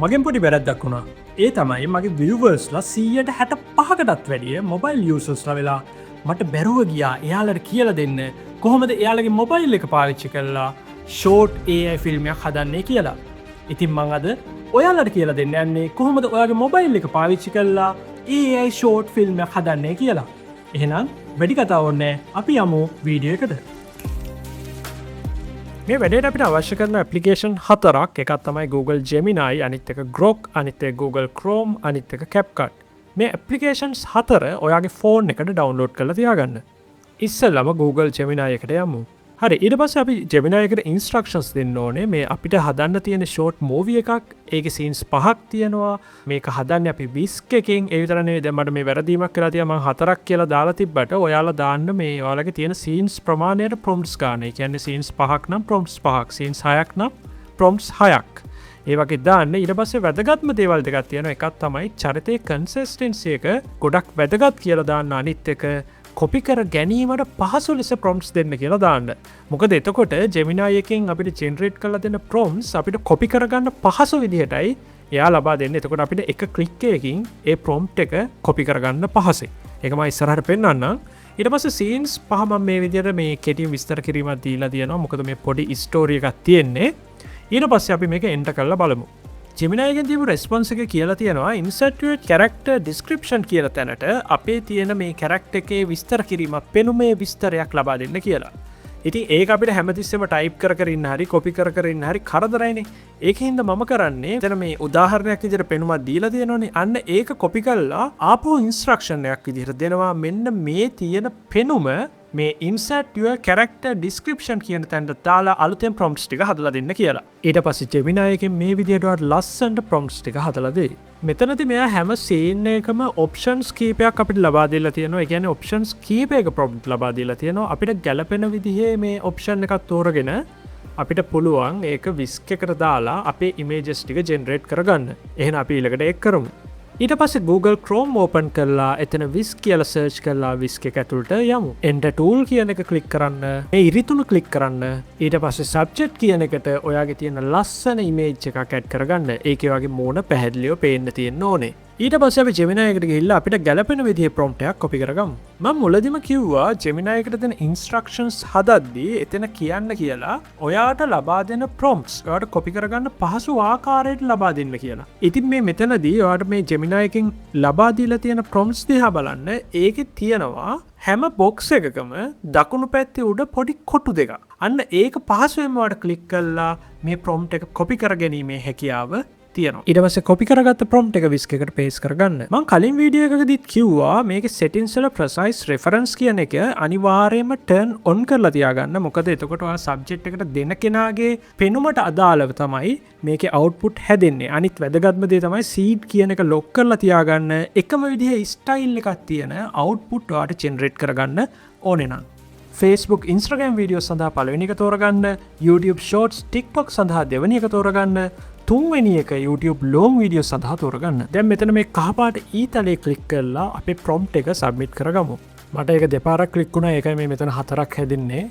මගෙන් පොඩි වැරැද්දක් වුණා. ඒ තමයි මගේ විවර්ස්ලා 165කටත් වැඩිය මොබයිල් යූසර්ස්ලා වෙලා මට බැරුව ගියා එයාලට කියලා දෙන්න කොහොමද එයාලගේ මොබයිල් එක පාවිච්චි කරලා ෂෝට් AI ෆිල්ම්යක් හදන්නේ කියලා. ඉතින් මං අද ඔයාලට කියලා දෙන්න යන්නේ කොහොමද ඔයාගේ මොබයිල් එක පාවිච්චි කරලා AI ෂෝට් ෆිල්ම්යක් හදන්නේ කියලා. එහෙනම් වැඩි කතා ඕනේ අපි යමු වීඩියෝ එකට. මේ වැඩට අපිට අවශ්‍ය කරන ඇපලිකේෂන් හතරක් එකත් තමයි Google Gemini අනිත් එක Grok අනිත් එක Google Chrome අනිත් එක CapCut. මේ ඇපලිකේෂන්ස් හතර ඔයාගේ ෆෝන් එකට ඩවුන්ලෝඩ් කරලා තියාගන්න. ඉස්සෙල්ලම Google Gemini එකට යමු. හරි ඊට පස්සේ අපි Gemini එකට ඉන්ස්ට්‍රක්ෂන්ස් දෙන්න ඕනේ. මේ අපිට හදන්න තියෙන ෂෝට් මූවි එකක්. ඒකේ සීන්ස් 5ක් තියෙනවා. මේක හදන්නේ අපි 20 එකකින්. ඒ විතර නෙවෙයි දැන් මට මේ වැරදීමක් කරලා තියා මම 4ක් කියලා දාලා තිබ්බට ඔයාලා දාන්න මේ ඔයාලගේ තියෙන සීන්ස් ප්‍රමාණයට ප්‍රොම්ප්ට්ස් ගන්න. ඒ කියන්නේ සීන්ස් 5ක් නම් ප්‍රොම්ප්ට්ස් 5ක්. සීන්ස් 6ක් නම් ප්‍රොම්ප්ට්ස් 6ක්. ඒ වගේ දාන්න. ඊට පස්සේ වැදගත්ම දේවල් දෙකක් තියෙනවා. එකක් තමයි චරිතයේ කන්සිස්ටන්සි එක ගොඩක් වැදගත් කියලා දාන්න. අනිත් එක කොපි කර ගැනීමට පහසු ලෙස ප්‍රොම්ප්ට්ස් දෙන්න කියලා දාන්න. මොකද එතකොට Gemini එකෙන් අපිට ජෙනරේට් කරලා දෙන ප්‍රොම්ප්ට්ස් අපිට කොපි කරගන්න පහසු විදිහටයි එයා ලබා දෙන්නේ. එතකොට අපිට එක ක්ලික් එකකින් ඒ ප්‍රොම්ප්ට් එක කොපි කරගන්න පහසුයි. ඒක මම ඉස්සරහට පෙන්නන්නම්. ඊට පස්සේ සීන්ස් පහ මම මේ විදිහට මේ කෙටියෙන් විස්තර කිරීමක් දීලා තියෙනවා. මොකද මේ පොඩි ස්ටෝරි එකක් තියෙන්නේ. ඊට පස්සේ අපි මේක එන්ටර් කරලා බලමු. Gemini එකෙන් තිබු රෙස්පොන්ස් එක කියලා තියෙනවා insert your character description කියලා තැනට අපේ තියෙන මේ character එකේ විස්තර කිරීමක් පෙනුමේ විස්තරයක් ලබා දෙන්න කියලා. ඉතින් ඒක අපිට හැමතිස්සෙම ටයිප් කර කර ඉන්න හරි කොපි කර කර ඉන්න හරි කරදරයිනේ. ඒකින්ද මම කරන්නේ එතන මේ උදාහරණයක් විදිහට පෙනුමක් දීලා තියෙනවනේ. අන්න ඒක කොපි කරලා ආපහු ඉන්ස්ට්‍රක්ෂන් එකක් විදිහට දෙනවා. මෙන්න මේ තියෙන පෙනුම මේ insert your character description කියන තැනට දාලා අලුතෙන් prompts ටික හදලා දෙන්න කියලා. ඊට පස්සේ Gemini එකෙන් මේ විදිහට ලස්සනට prompts ටික හදලා දෙයි. මෙතනදී මෙයා හැම scene එකකම options කීපයක් අපිට ලබා දීලා තියෙනවා. ඒ කියන්නේ options කීපයක prompt ලබා දීලා තියෙනවා. අපිට ගැළපෙන විදිහේ මේ option එකක් තෝරගෙන අපිට පුළුවන් ඒක 20 එකට දාලා අපේ images ටික generate කරගන්න. එහෙනම් අපි ඊළඟට ඒක කරමු. ඊට පස්සේ Google Chrome open කරලා එතන 20 කියලා search කරලා 20 එක ඇතුළට යමු. Enter tool කියන එක click කරන්න. මේ ඉරිතුණු click කරන්න. ඊට පස්සේ subject කියන එකට ඔයාගේ තියෙන ලස්සන image එකක් add කරගන්න. ඒකේ වගේ මූණ පැහැදිලිව පේන්න තියෙන්න ඕනේ. ඊට පස්සේ අපි Gemini එකට ගිහිල්ලා අපිට ගැළපෙන විදිහේ prompt එකක් copy කරගමු. මම මුලදිම කිව්වා Gemini එකට දෙන instructions හදද්දී එතන කියන්න කියලා ඔයාට ලබා දෙන prompts ඔයාට copy කරගන්න පහසු ආකාරයට ලබා දෙන්න කියලා. ඉතින් මේ මෙතනදී ඔයාට මේ Gemini එකෙන් ලබා දීලා තියෙන prompts දිහා බලන්න. ඒකේ තියෙනවා හැම බොක්ස් එකකම දකුණු පැත්තේ උඩ පොඩි කොටු දෙකක්. අන්න ඒක පහසුවෙන්ම ඔයාට ක්ලික් කරලා මේ prompt එක copy කරගැනීමේ හැකියාව තියෙනවා. ඊට පස්සේ copy කරගත්ත prompt එක 20 එකට paste කරගන්න. මම කලින් වීඩියෝ එකකදීත් කිව්වා මේකේ settings වල precise reference කියන එක අනිවාර්යයෙන්ම turn on කරලා තියාගන්න. මොකද එතකොට ඔයා subject එකට දෙන කෙනාගේ පෙනුමට අදාළව තමයි මේකේ output හැදෙන්නේ. අනිත් වැදගත්ම දේ තමයි seed කියන එක lock කරලා තියාගන්න. එකම විදිහේ style එකක් තියෙන output ඔයාට generate කරගන්න ඕනේ නම්. Facebook, Instagram වීඩියෝ සඳහා පළවෙනි එක තෝරගන්න, YouTube Shorts, TikTok සඳහා දෙවෙනි එක තෝරගන්න, තුන්වෙනි එක YouTube long වීඩියෝ සඳහා තෝරගන්න. දැන් මෙතන මේ කහපාට ඊතලේ ක්ලික් කරලා අපේ prompt එක submit කරගමු. මට ඒක දෙපාරක් ක්ලික් වුණා. ඒකයි මේ මෙතන 4ක් හැදෙන්නේ.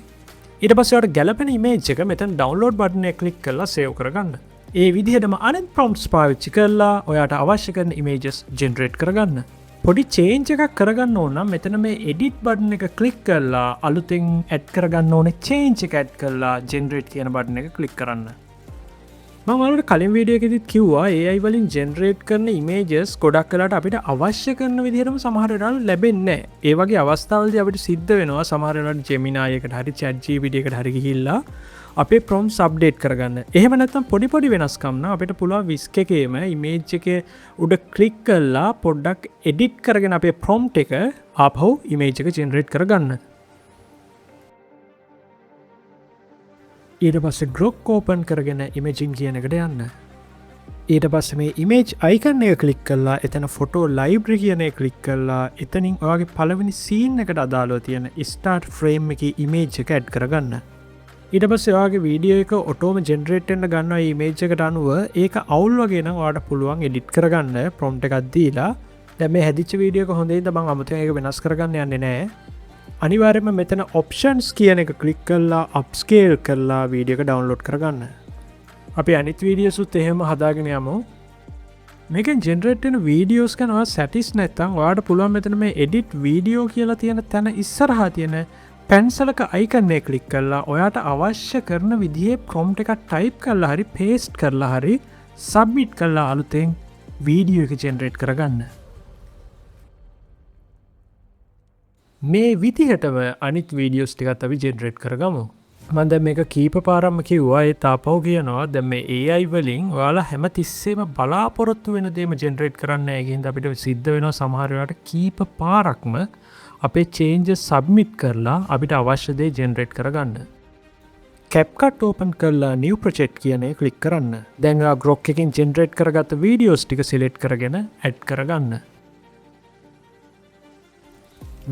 ඊට පස්සේ ඔයාලට ගැළපෙන image එක මෙතන download button එක ක්ලික් කරලා save කරගන්න. ඒ විදිහටම අනෙක් prompts පාවිච්චි කරලා ඔයාට අවශ්‍ය කරන images generate කරගන්න. පොඩි චේන්ජ් එකක් කරගන්න ඕන නම් මෙතන මේ edit button එක ක්ලික් කරලා අලුතෙන් add කරගන්න ඕනේ change එක add කරලා generate කියන button එක ක්ලික් කරන්න. මම ඔයාලට කලින් වීඩියෝ එකෙදිත් කිව්වා AI වලින් generate කරන images ගොඩක් වෙලාවට අපිට අවශ්‍ය කරන විදිහටම සමහර වෙලාවට ලැබෙන්නේ නැහැ. ඒ වගේ අවස්ථාවලදී අපිට සිද්ධ වෙනවා සමහර වෙලාවට Gemini එකට හරි ChatGPT එකට හරි ගිහිල්ලා අපේ prompts update කරගන්න. එහෙම නැත්නම් පොඩි පොඩි වෙනස්කම් නම් අපිට පුළුවන් 20 එකේම image එකේ උඩ click කරලා පොඩ්ඩක් edit කරගෙන අපේ prompt එක ආපහු image එක generate කරගන්න. ඊට පස්සේ Grok open කරගෙන imaging කියන එකට යන්න. ඊට පස්සේ මේ image icon එක click කරලා එතන photo library කියන එක click කරලා එතනින් ඔයාගේ පළවෙනි scene එකට අදාළව තියෙන start frame එකේ image එක add කරගන්න. ඊට පස්සේ ඔයාගේ වීඩියෝ එක ඔටෝම ජෙනරේට් වෙන්න ගන්නවා මේ image එකට අනුව. ඒක අවුල් වගේ නම් ඔයාලට පුළුවන් edit කරගන්න prompt එකක් දීලා. දැන් මේ හැදිච්ච වීඩියෝ එක හොඳින්ද මම අමුතුවෙන් ඒක වෙනස් කරගන්න යන්නේ නැහැ. අනිවාර්යයෙන්ම මෙතන options කියන එක click කරලා upscale කරලා වීඩියෝ එක download කරගන්න. අපි අනිත් වීඩියෝසුත් එහෙම හදාගෙන යමු. මේකෙන් ජෙනරේට් වෙන වීඩියෝස් ගැන ඔයා සැටිස් නැත්නම් ඔයාට පුළුවන් මෙතන මේ එඩිට් වීඩියෝ කියලා තියෙන තැන ඉස්සරහා තියෙන පැන්සලක අයිකන් එක ක්ලික් කරලා ඔයාට අවශ්‍ය කරන විදිහේ ප්‍රොම්ප්ට් එකක් ටයිප් කරලා හරි පේස්ට් කරලා හරි සබ්මිට් කරලා අලුතෙන් වීඩියෝ එක ජෙනරේට් කරගන්න. මේ විදිහටම අනිත් වීඩියෝස් ටිකත් අපි ජෙනරේට් කරගමු. මම දැන් මේක කීප පාරක්ම කිව්වා ඒ තාපව කියනවා දැන් මේ AI වලින් ඔයාලා හැම තිස්සෙම බලාපොරොත්තු වෙන දේම ජෙනරේට් කරන්න නැහැ. ඒකින්ද අපිට සිද්ධ වෙනවා සමහර වෙලාවට කීප පාරක්ම අපේ changes submit කරලා අපිට අවශ්‍ය දේ ජෙනරේට් කරගන්න. CapCut open කරලා new project කියන එක ක්ලික් කරන්න. දැන් ආ Grok එකකින් ජෙනරේට් කරගත්ත වීඩියෝස් ටික සිලෙක්ට් කරගෙන ඇඩ් කරගන්න.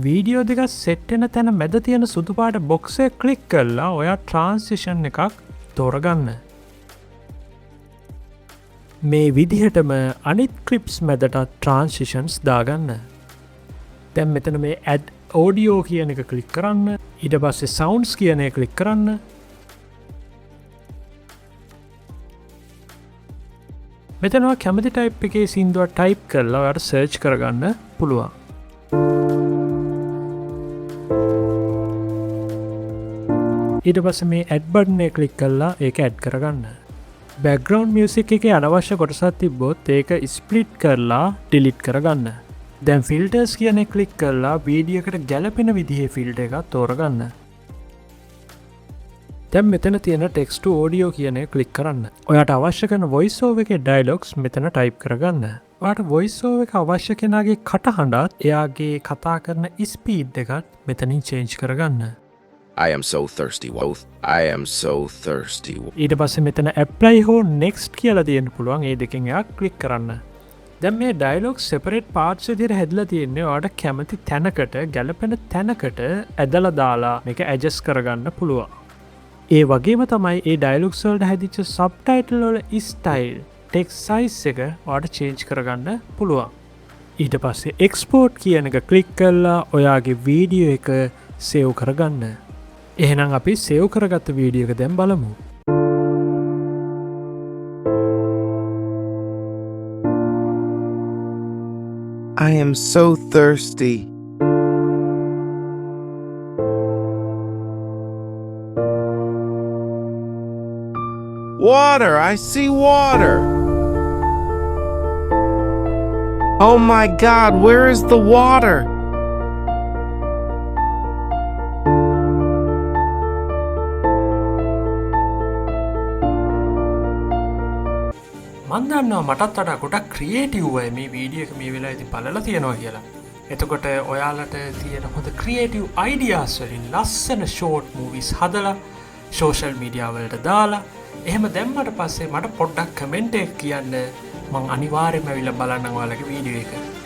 වීඩියෝ දෙක සෙට් වෙන තැන මැද තියෙන සුදු පාට බොක්ස් එක ක්ලික් කරලා ඔයා ට්‍රාන්සිෂන් එකක් තෝරගන්න. මේ විදිහටම අනිත් ක්ලිප්ස් මැදට ට්‍රාන්සිෂන්ස් දාගන්න. දැන් මෙතන මේ ඇඩ් ඕඩියෝ කියන එක ක්ලික් කරන්න. ඊට පස්සේ සවුන්ඩ්ස් කියන එක ක්ලික් කරන්න. මෙතන ඔයා කැමති ටයිප් එකේ සින්දුවක් ටයිප් කරලා ඔයාට සර්ච් කරගන්න පුළුවන්. ඊට පස්සේ මේ ඇඩ් බටන් එක ක්ලික් කරලා ඒක ඇඩ් කරගන්න. බෑග්ග්‍රවුන්ඩ් මියුසික් එකේ අනවශ්‍ය කොටසක් තිබ්බොත් ඒක ස්ප්ලිට් කරලා ඩිලීට් කරගන්න. දැන් ෆිල්ටර්ස් කියන එක ක්ලික් කරලා වීඩියෝ එකට ගැලපෙන විදිහේ ෆිල්ටර් එකක් තෝරගන්න. දැන් මෙතන තියෙන ටෙක්ස්ට් ටු ඔඩියෝ කියන එක ක්ලික් කරන්න. ඔයාට අවශ්‍ය කරන වොයිස් ඕවර් එකේ ඩයලොග්ස් මෙතන ටයිප් කරගන්න. ඔයාට වොයිස් ඕවර් එක අවශ්‍ය කෙනාගේ කටහඬත් එයාගේ කතා කරන ස්පීඩ් එකත් මෙතනින් චේන්ජ් කරගන්න. I am so thirsty. I am so thirsty. ඊට පස්සේ මෙතන apply හෝ next කියලා තියෙන්න පුළුවන්. ඒ දෙකෙන් එයා ක්ලික් කරන්න. දැන් මේ dialogue separate parts විදිහට හැදලා තියෙන්නේ ඔයාට කැමති තැනකට ගැලපෙන තැනකට ඇදලා දාලා මේක adjust කරගන්න පුළුවන්. ඒ වගේම තමයි මේ dialogues වලට හැදිච්ච subtitle වල style, text size එක ඔයාට change කරගන්න පුළුවන්. ඊට පස්සේ export කියන එක ක්ලික් කරලා ඔයාගේ වීඩියෝ එක save කරගන්න. එහෙනම් අපි සේව් කරගත්ත වීඩියෝ එක දැන් බලමු. I am so thirsty. Water! I see water! Oh my God, where is the water? මන්දන්නවා මටත් වඩා ගොඩක් ක්‍රියේටිව් අය මේ වීඩියෝ එක මේ වෙලාවේදී බලලා තියෙනවා කියලා. එතකොට ඔයාලට තියෙන හොඳ ක්‍රියේටිව් අයිඩියාස් වලින් ලස්සන ෂෝට් මූවිස් හදලා සෝෂල් මීඩියා වලට දාලා එහෙම දැම්මට පස්සේ මට පොඩ්ඩක් කමෙන්ට් එකක් කියන්න. මම අනිවාර්යයෙන්ම ඇවිල්ලා බලන්නම් ඔයාලගේ වීඩියෝ එක.